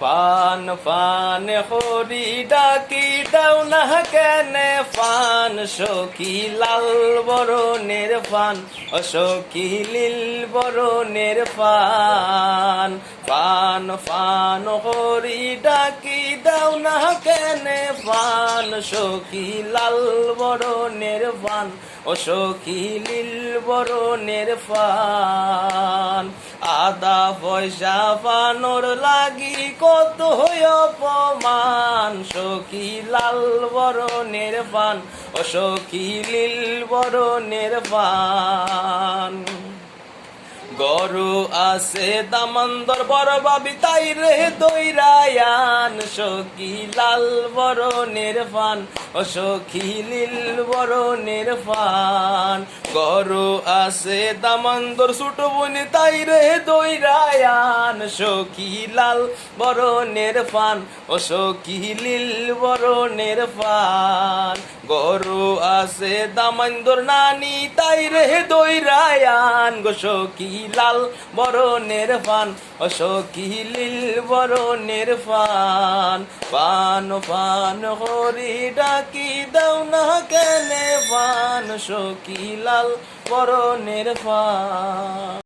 Fun fun Hari ডাকি দাও না কেনে ফান সখী লাল বরণের ফান ও সখী লীল বরণের ফান ফান ফান হরি ডাকি দাও না কেনে ফান সখী লাল বরণের ফান ও সখী লীল বরণের ফান আদা পয়সা পানোর লাগি কত অপমান সখী লাল বরণের পান ও সখী লীল বরণের পান গরু আছে দামন্দর বড় বাবি তাই রে দৈরায়ান সখী লাল বরণের ফান ও সখী লীল বরণের ফান গরু আছে দামন্দর ছোট বোন তাই রে দৈরায়ান সখী লাল বরণের ফান ও সখী লীল বরণের ফান গরু আছে দামন্দর নানি তাই রে দৈরায়ান গো সখী লাল বরণের ফান ও সখী লীল বরণের ফান পান পান হরি ডাকি দাও না কেনে ফান সখী লাল বরণের ফান।